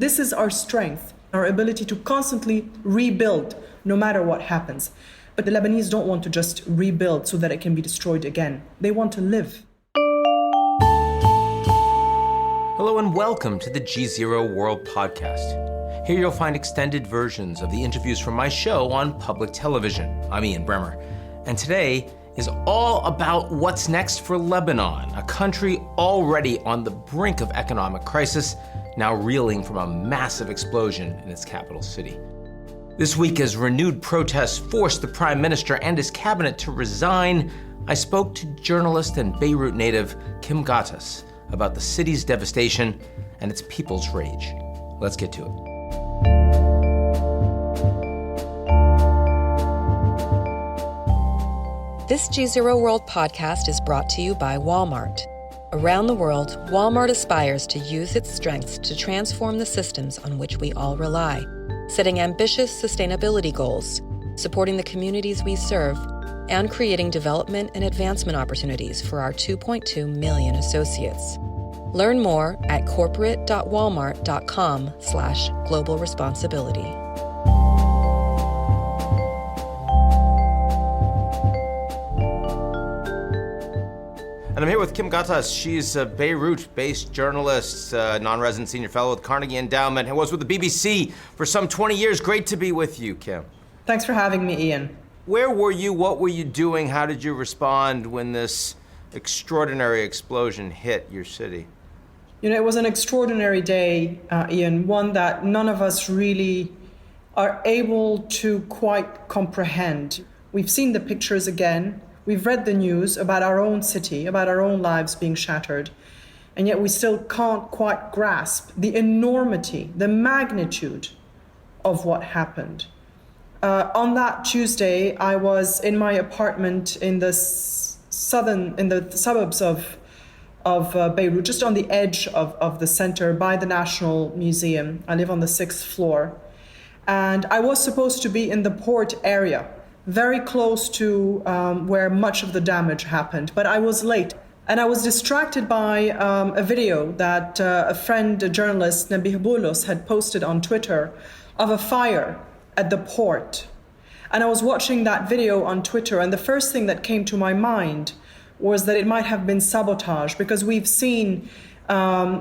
This is our strength, our ability to constantly rebuild no matter what happens. But the Lebanese don't want to just rebuild so that it can be destroyed again. They want to live. Hello and welcome to the GZERO World Podcast. Here you'll find extended versions of the interviews from my show on public television. I'm Ian Bremmer, and today is all about what's next for Lebanon, a country already on the brink of economic crisis, now reeling from a massive explosion in its capital city. This week, as renewed protests forced the Prime Minister and his cabinet to resign, I spoke to journalist and Beirut native Kim Ghattas about the city's devastation and its people's rage. Let's get to it. This GZERO World podcast is brought to you by Walmart. Around the world, Walmart aspires to use its strengths to transform the systems on which we all rely, setting ambitious sustainability goals, supporting the communities we serve, and creating development and advancement opportunities for our 2.2 million associates. Learn more at corporate.walmart.com/global responsibility. And I'm here with Kim Ghattas. She's a Beirut-based journalist, non-resident senior fellow with Carnegie Endowment, and was with the BBC for some 20 years. Great to be with you, Kim. Thanks for having me, Ian. Where were you? What were you doing? How did you respond when this extraordinary explosion hit your city? You know, it was an extraordinary day, Ian, one that none of us really are able to quite comprehend. We've seen the pictures again. We've read the news about our own city, about our own lives being shattered, and yet we still can't quite grasp the enormity, the magnitude of what happened. On that Tuesday, I was in my apartment in the suburbs of Beirut, just on the edge of the center by the National Museum. I live on the 6th floor, and I was supposed to be in the port area, very close to where much of the damage happened, but I was late. And I was distracted by a video that a friend, a journalist, Nabih Boulos, had posted on Twitter of a fire at the port. And I was watching that video on Twitter, and the first thing that came to my mind was that it might have been sabotage, because we've seen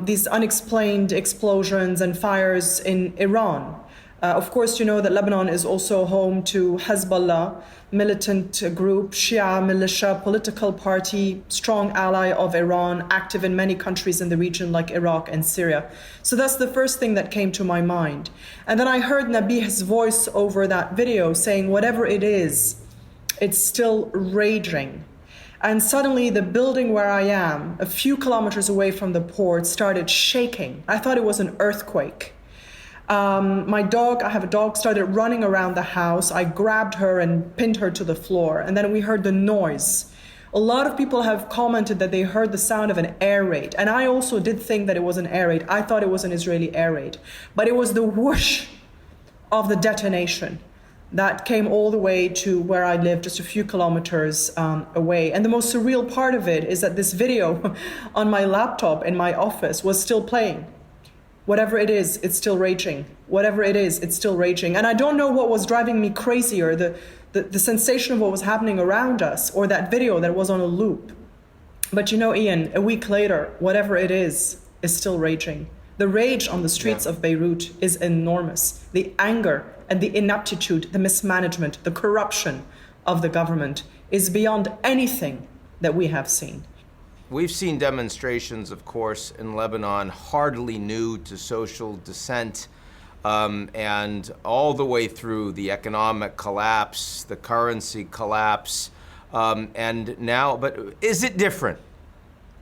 these unexplained explosions and fires in Iran. Of course, you know that Lebanon is also home to Hezbollah, militant group, Shia militia, political party, strong ally of Iran, active in many countries in the region like Iraq and Syria. So that's the first thing that came to my mind. And then I heard Nabih's voice over that video saying, whatever it is, it's still raging. And suddenly the building where I am, a few kilometers away from the port, started shaking. I thought it was an earthquake. My dog, I have a dog, started running around the house. I grabbed her and pinned her to the floor. And then we heard the noise. A lot of people have commented that they heard the sound of an air raid. And I also did think that it was an air raid. I thought it was an Israeli air raid. But it was the whoosh of the detonation that came all the way to where I live, just a few kilometers away. And the most surreal part of it is that this video on my laptop in my office was still playing. Whatever it is, it's still raging. Whatever it is, it's still raging. And I don't know what was driving me crazier, the sensation of what was happening around us, or that video that was on a loop. But you know, Ian, a week later, whatever it is still raging. The rage on the streets of Beirut is enormous. The anger and the ineptitude, the mismanagement, the corruption of the government is beyond anything that we have seen. We've seen demonstrations, of course, in Lebanon, hardly new to social dissent, and all the way through the economic collapse, the currency collapse, and now, but is it different?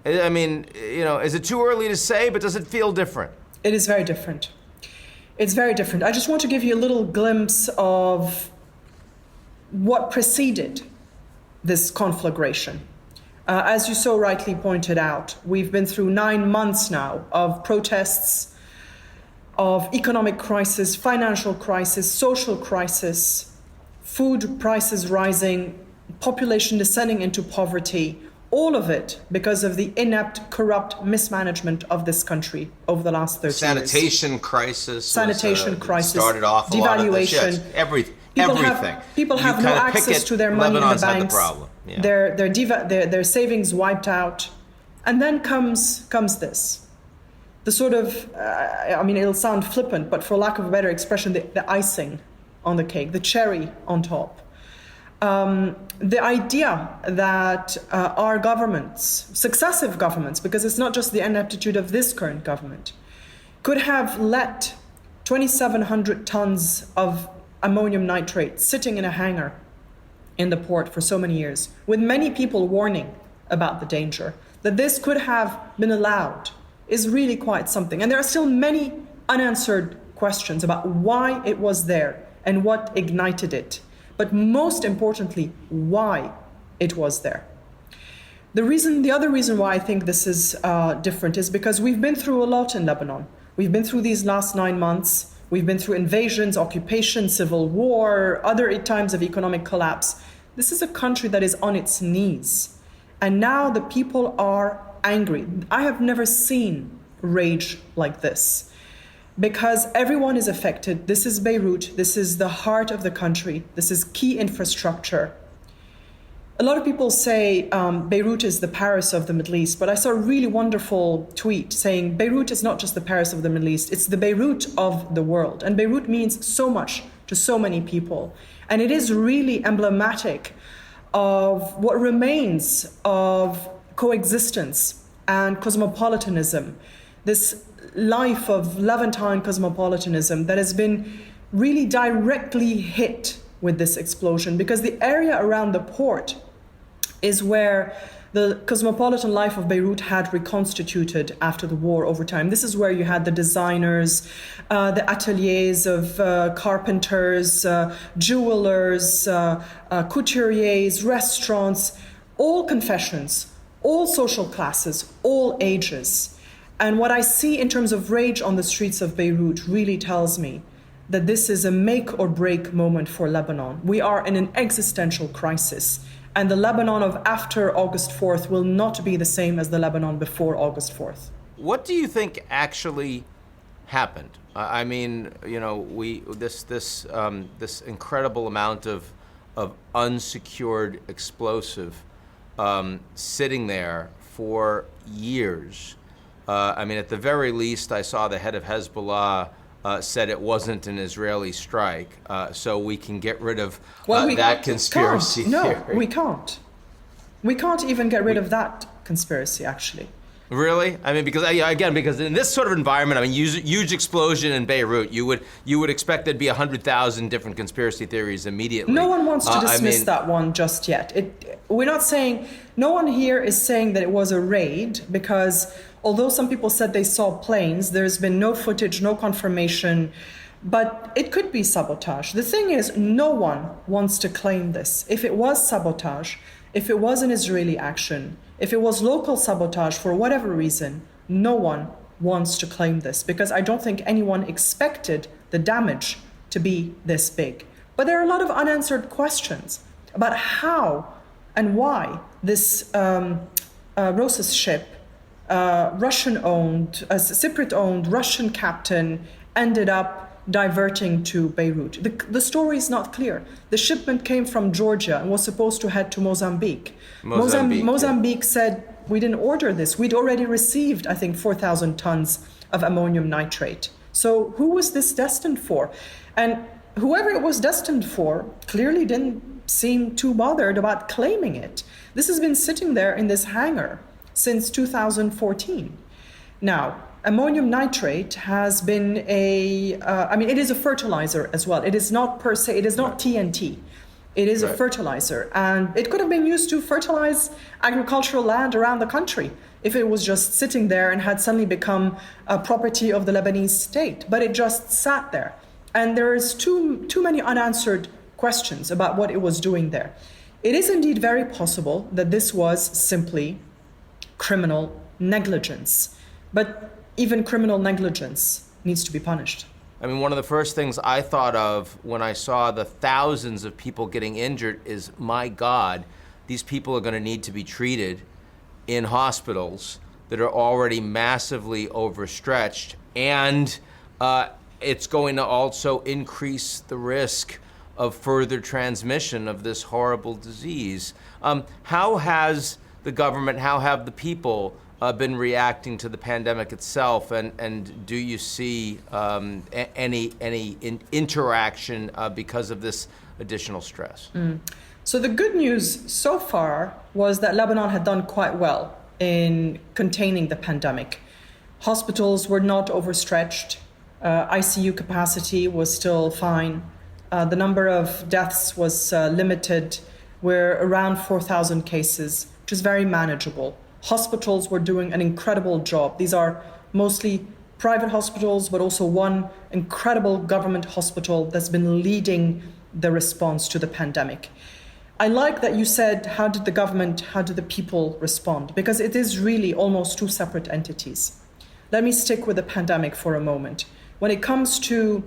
I mean, you know, is it too early to say, but does it feel different? It is very different. It's very different. I just want to give you a little glimpse of what preceded this conflagration. As you so rightly pointed out, we've been through 9 months now of protests, of economic crisis, financial crisis, social crisis, food prices rising, population descending into poverty, All of it because of the inept, corrupt mismanagement of this country over the last 30 years. Sanitation crisis started off a lot of the shit. Everything. People have no access to their money Lebanon's in the banks. Had the problem. Yeah. Their savings wiped out. And then comes this. The sort of, it'll sound flippant, but for lack of a better expression, the icing on the cake, the cherry on top. The idea that our governments, successive governments, because it's not just the ineptitude of this current government, could have let 2,700 tons of ammonium nitrate sitting in a hangar in the port for so many years, with many people warning about the danger, that this could have been allowed, is really quite something. And there are still many unanswered questions about why it was there and what ignited it. But most importantly, why it was there. The other reason why I think this is different is because we've been through a lot in Lebanon. We've been through these last 9 months. We've been through invasions, occupation, civil war, other times of economic collapse. This is a country that is on its knees. And now the people are angry. I have never seen rage like this. Because everyone is affected. This is Beirut. This is the heart of the country. This is key infrastructure. A lot of people say Beirut is the Paris of the Middle East, but I saw a really wonderful tweet saying Beirut is not just the Paris of the Middle East, it's the Beirut of the world. And Beirut means so much to so many people. And it is really emblematic of what remains of coexistence and cosmopolitanism. This life of Levantine cosmopolitanism that has been really directly hit with this explosion, because the area around the port is where the cosmopolitan life of Beirut had reconstituted after the war over time. This is where you had the designers, the ateliers of carpenters, jewelers, couturiers, restaurants, all confessions, all social classes, all ages. And what I see in terms of rage on the streets of Beirut really tells me that this is a make or break moment for Lebanon. We are in an existential crisis. And the Lebanon of after August 4th will not be the same as the Lebanon before August 4th. What do you think actually happened? I mean, you know, this incredible amount of unsecured explosive sitting there for years. I mean, at the very least, I saw the head of Hezbollah said it wasn't an Israeli strike, so we can get rid of that conspiracy theory. No, we can't. We can't even get rid of that conspiracy, actually. Really? I mean, because in this sort of environment, I mean, huge explosion in Beirut, you would expect there'd be 100,000 different conspiracy theories immediately. No one wants to dismiss that one just yet. We're not saying, no one here is saying that it was a raid, because although some people said they saw planes, there's been no footage, no confirmation, but it could be sabotage. The thing is, no one wants to claim this. If it was sabotage, if it was an Israeli action, if it was local sabotage for whatever reason, no one wants to claim this, because I don't think anyone expected the damage to be this big. But there are a lot of unanswered questions about how and why this Rosa's ship, Russian-owned, Cypriot-owned Russian captain, ended up diverting to Beirut. The story is not clear. The shipment came from Georgia and was supposed to head to Mozambique. Mozambique said, we didn't order this. We'd already received, I think, 4,000 tons of ammonium nitrate. So who was this destined for? And whoever it was destined for clearly didn't seem too bothered about claiming it. This has been sitting there in this hangar since 2014. Now, ammonium nitrate has been it is a fertilizer as well. It is not per se, it is not TNT. It is a fertilizer, and it could have been used to fertilize agricultural land around the country if it was just sitting there and had suddenly become a property of the Lebanese state. But it just sat there. And there is too many unanswered questions about what it was doing there. It is indeed very possible that this was simply criminal negligence. But even criminal negligence needs to be punished. I mean, one of the first things I thought of when I saw the thousands of people getting injured is, my God, these people are going to need to be treated in hospitals that are already massively overstretched, and it's going to also increase the risk of further transmission of this horrible disease. How has the government, how have the people been reacting to the pandemic itself, and do you see any interaction because of this additional stress? So the good news so far was that Lebanon had done quite well in containing the pandemic. Hospitals were not overstretched. ICU capacity was still fine. The number of deaths was limited. We're around 4,000 cases, which is very manageable. Hospitals were doing an incredible job. These are mostly private hospitals, but also one incredible government hospital that's been leading the response to the pandemic. I like that you said, how did the people respond? Because it is really almost two separate entities. Let me stick with the pandemic for a moment. When it comes to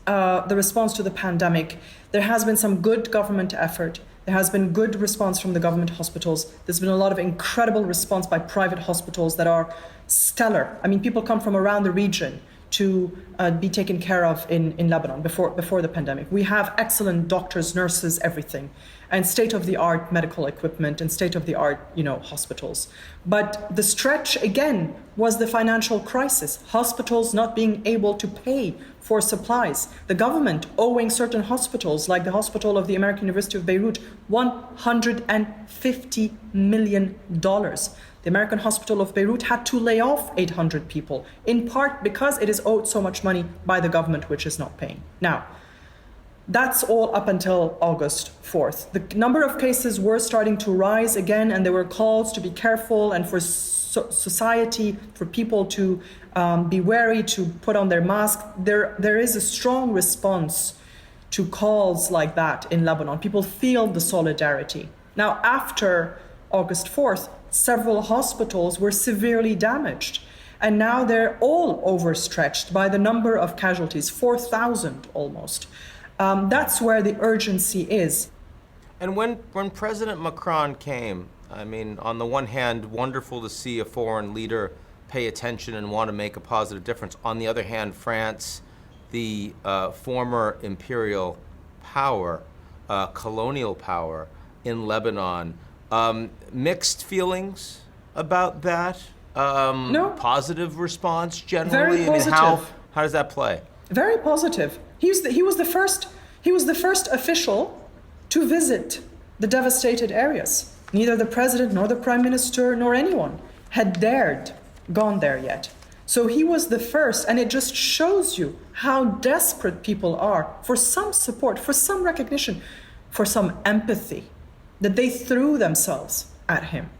the response to the pandemic, there has been some good government effort. There has been good response from the government hospitals. There's been a lot of incredible response by private hospitals that are stellar. I mean, people come from around the region to be taken care of in Lebanon before the pandemic. We have excellent doctors, nurses, everything, and state-of-the-art medical equipment and state-of-the-art, hospitals. But the stretch, again, was the financial crisis. Hospitals not being able to pay for supplies. The government owing certain hospitals, like the hospital of the American University of Beirut, $150 million. The American Hospital of Beirut had to lay off 800 people, in part because it is owed so much money by the government, which is not paying. Now, that's all up until August 4th. The number of cases were starting to rise again, and there were calls to be careful and for society, for people to be wary, to put on their mask. There is a strong response to calls like that in Lebanon. People feel the solidarity. Now, after August 4th, several hospitals were severely damaged, and now they're all overstretched by the number of casualties, 4,000 almost. That's where the urgency is. And when President Macron came, I mean, on the one hand, wonderful to see a foreign leader pay attention and want to make a positive difference. On the other hand, France, the former imperial power, colonial power in Lebanon, mixed feelings about that? No. Positive response generally? Very positive. I mean, how does that play? Very positive. He was the first official to visit the devastated areas. Neither the president nor the prime minister nor anyone had dared gone there yet. So he was the first, and it just shows you how desperate people are for some support, for some recognition, for some empathy, that they threw themselves at him.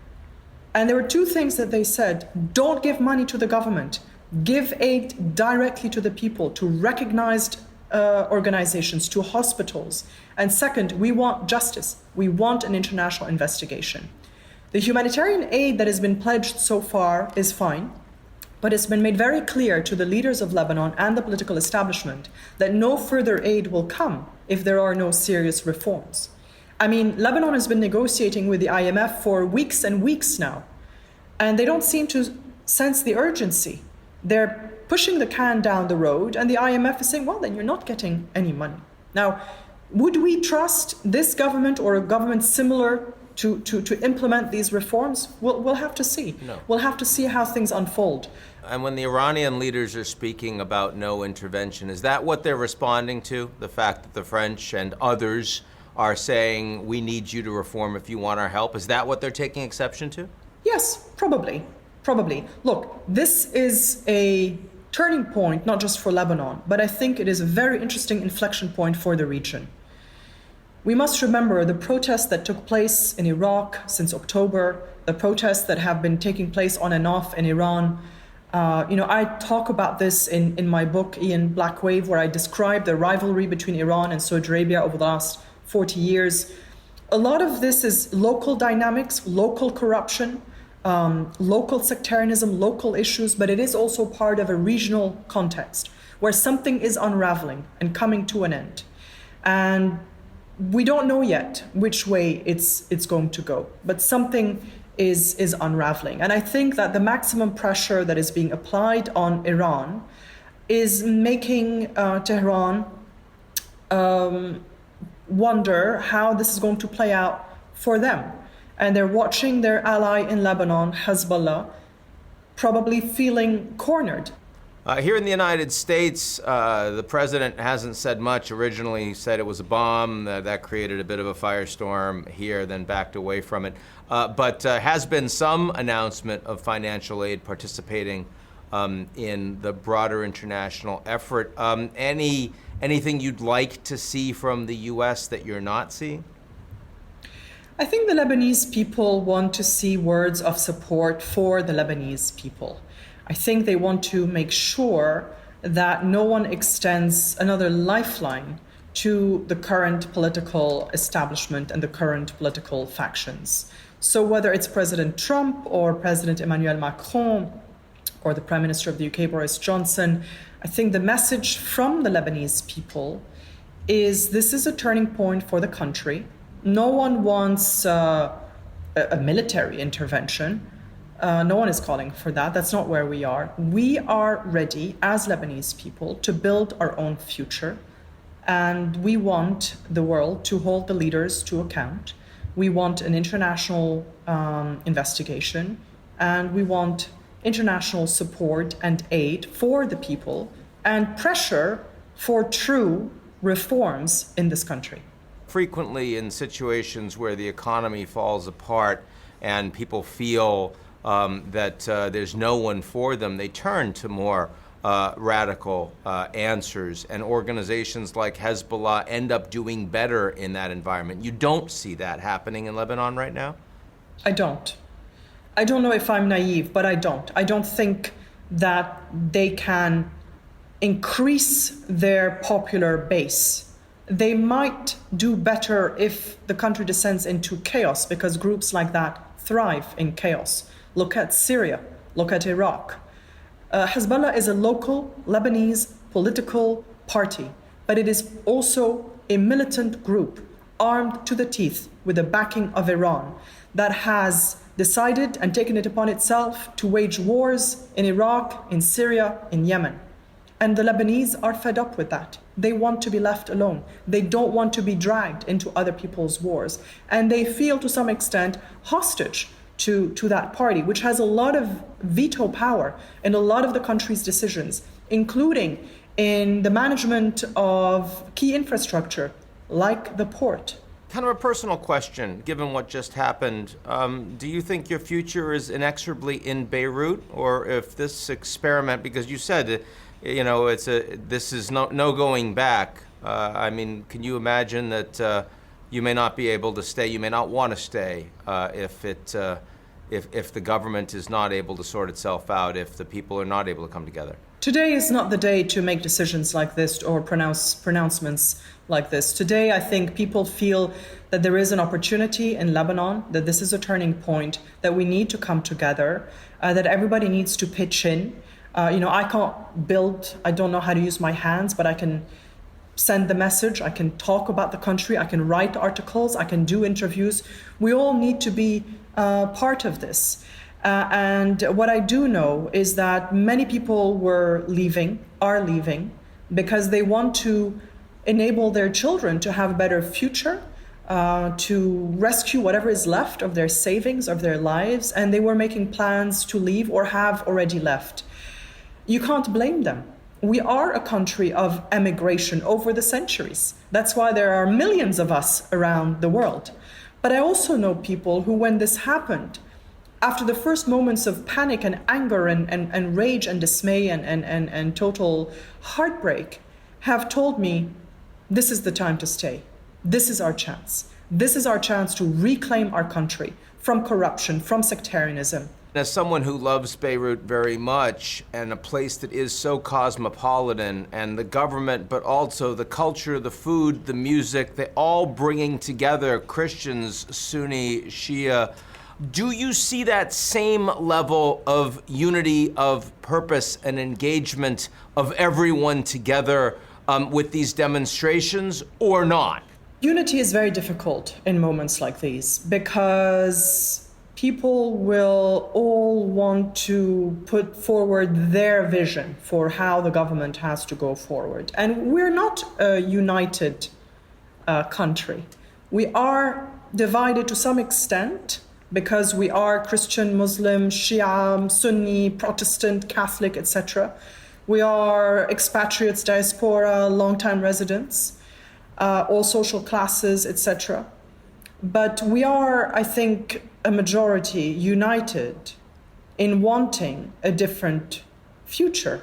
And there were two things that they said: don't give money to the government, give aid directly to the people, to recognized organizations, to hospitals. And second, we want justice. We want an international investigation. The humanitarian aid that has been pledged so far is fine, but it's been made very clear to the leaders of Lebanon and the political establishment that no further aid will come if there are no serious reforms. I mean, Lebanon has been negotiating with the IMF for weeks and weeks now, and they don't seem to sense the urgency. They're pushing the can down the road, and the IMF is saying, well, then you're not getting any money. Now, would we trust this government or a government similar to implement these reforms? We'll have to see. No. We'll have to see how things unfold. And when the Iranian leaders are speaking about no intervention, is that what they're responding to? The fact that the French and others are saying, we need you to reform if you want our help? Is that what they're taking exception to? Yes, probably. Look, this is a turning point, not just for Lebanon, but I think it is a very interesting inflection point for the region. We must remember the protests that took place in Iraq since October, the protests that have been taking place on and off in Iran. I talk about this in my book, Ian Black Wave, where I describe the rivalry between Iran and Saudi Arabia over the last 40 years. A lot of this is local dynamics, local corruption, local sectarianism, local issues, but it is also part of a regional context where something is unraveling and coming to an end. And we don't know yet which way it's going to go, but something is unraveling. And I think that the maximum pressure that is being applied on Iran is making Tehran wonder how this is going to play out for them. And they're watching their ally in Lebanon, Hezbollah, probably feeling cornered. Here in the United States, the president hasn't said much. Originally, he said it was a bomb. That created a bit of a firestorm here, then backed away from it. But has been some announcement of financial aid participating in the broader international effort. Anything you'd like to see from the U.S. that you're not seeing? I think the Lebanese people want to see words of support for the Lebanese people. I think they want to make sure that no one extends another lifeline to the current political establishment and the current political factions. So whether it's President Trump or President Emmanuel Macron or the Prime Minister of the UK, Boris Johnson, I think the message from the Lebanese people is this is a turning point for the country. No one wants a military intervention. No one is calling for that. That's not where we are. We are ready as Lebanese people to build our own future. And we want the world to hold the leaders to account. We want an international investigation. And we want international support and aid for the people and pressure for true reforms in this country. Frequently in situations where the economy falls apart and people feel that there's no one for them, they turn to more radical answers, and organizations like Hezbollah end up doing better in that environment. You don't see that happening in Lebanon right now? I don't. I don't know if I'm naive, but I don't. I don't think that they can increase their popular base. They might do better if the country descends into chaos, because groups like that thrive in chaos. Look at Syria, look at Iraq. Hezbollah is a local Lebanese political party, but it is also a militant group armed to the teeth with the backing of Iran that has decided and taken it upon itself to wage wars in Iraq, in Syria, in Yemen. And the Lebanese are fed up with that. They want to be left alone. They don't want to be dragged into other people's wars. And they feel to some extent hostage to that party, which has a lot of veto power in a lot of the country's decisions, including in the management of key infrastructure like the port. Kind of a personal question, given what just happened. Do you think your future is inexorably in Beirut, or if this experiment, because you said, this is no going back. I mean, can you imagine that you may not be able to stay, you may not want to stay if the government is not able to sort itself out, if the people are not able to come together? Today is not the day to make decisions like this or pronouncements like this. Today, I think people feel that there is an opportunity in Lebanon, that this is a turning point, that we need to come together, that everybody needs to pitch in. I can't build, I don't know how to use my hands, but I can send the message, I can talk about the country, I can write articles, I can do interviews. We all need to be part of this. And what I do know is that many people are leaving, because they want to enable their children to have a better future, to rescue whatever is left of their savings, of their lives, and they were making plans to leave or have already left. You can't blame them. We are a country of emigration over the centuries. That's why there are millions of us around the world. But I also know people who, when this happened, after the first moments of panic and anger and rage and dismay and total heartbreak, have told me, this is the time to stay. This is our chance. This is our chance to reclaim our country from corruption, from sectarianism. As someone who loves Beirut very much, and a place that is so cosmopolitan, and the government, but also the culture, the food, the music, they all bringing together Christians, Sunni, Shia, do you see that same level of unity, of purpose and engagement of everyone together with these demonstrations, or not? Unity is very difficult in moments like these, because people will all want to put forward their vision for how the government has to go forward. And we're not a united country. We are divided to some extent because we are Christian, Muslim, Shia, Sunni, Protestant, Catholic, etc. We are expatriates, diaspora, long-time residents, all social classes, etc. But we are, I think, a majority united in wanting a different future,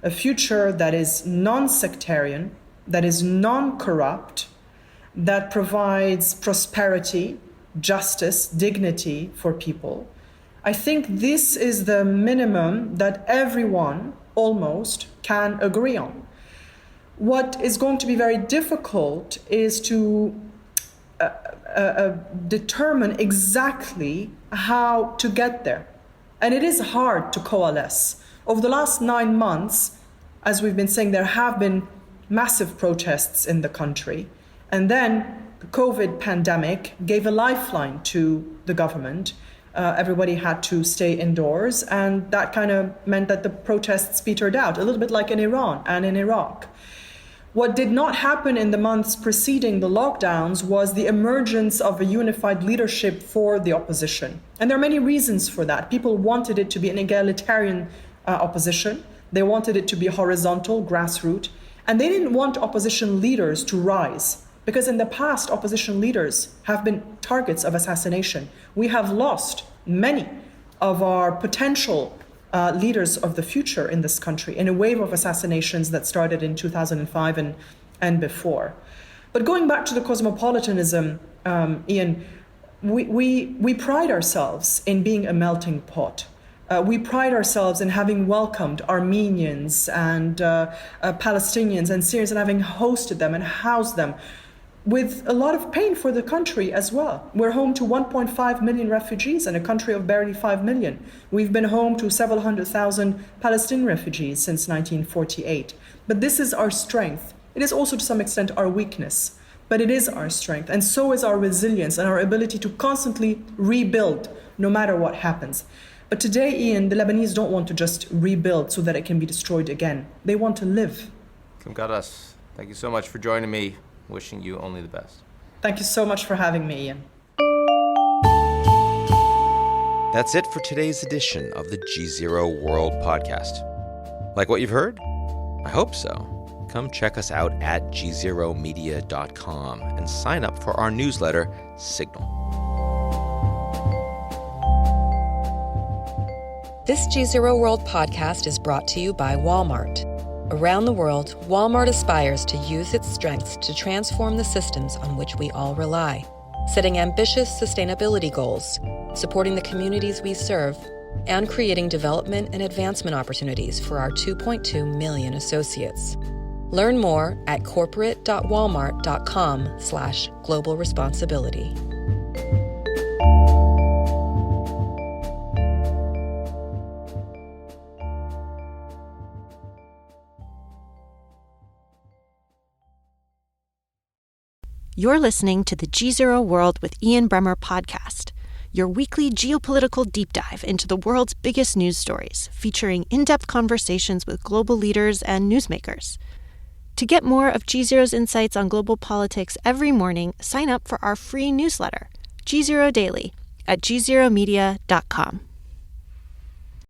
a future that is non-sectarian, that is non-corrupt, that provides prosperity, justice, dignity for people. I think this is the minimum that everyone almost can agree on. What is going to be very difficult is to determine exactly how to get there. And it is hard to coalesce. Over the last 9 months, as we've been saying, there have been massive protests in the country. And then the COVID pandemic gave a lifeline to the government. Everybody had to stay indoors, and that kind of meant that the protests petered out, a little bit like in Iran and in Iraq. What did not happen in the months preceding the lockdowns was the emergence of a unified leadership for the opposition. And there are many reasons for that. People wanted it to be an egalitarian opposition. They wanted it to be horizontal, grassroots. And they didn't want opposition leaders to rise. Because in the past, opposition leaders have been targets of assassination. We have lost many of our potential leaders of the future in this country in a wave of assassinations that started in 2005 and before. But going back to the cosmopolitanism, Ian, we pride ourselves in being a melting pot. We pride ourselves in having welcomed Armenians and Palestinians and Syrians and having hosted them and housed them with a lot of pain for the country as well. We're home to 1.5 million refugees in a country of barely 5 million. We've been home to several 100,000 Palestinian refugees since 1948. But this is our strength. It is also to some extent our weakness, but it is our strength. And so is our resilience and our ability to constantly rebuild no matter what happens. But today, Ian, the Lebanese don't want to just rebuild so that it can be destroyed again. They want to live. Kim Ghattas, thank you so much for joining me. Wishing you only the best. Thank you so much for having me, Ian. That's it for today's edition of the GZERO World Podcast. Like what you've heard? I hope so. Come check us out at gzeromedia.com and sign up for our newsletter, Signal. This GZERO World Podcast is brought to you by Walmart. Around the world, Walmart aspires to use its strengths to transform the systems on which we all rely, setting ambitious sustainability goals, supporting the communities we serve, and creating development and advancement opportunities for our 2.2 million associates. Learn more at corporate.walmart.com/global responsibility. You're listening to the GZERO World with Ian Bremmer podcast, your weekly geopolitical deep dive into the world's biggest news stories, featuring in-depth conversations with global leaders and newsmakers. To get more of GZERO's insights on global politics every morning, sign up for our free newsletter, GZERO Daily, at gzeromedia.com.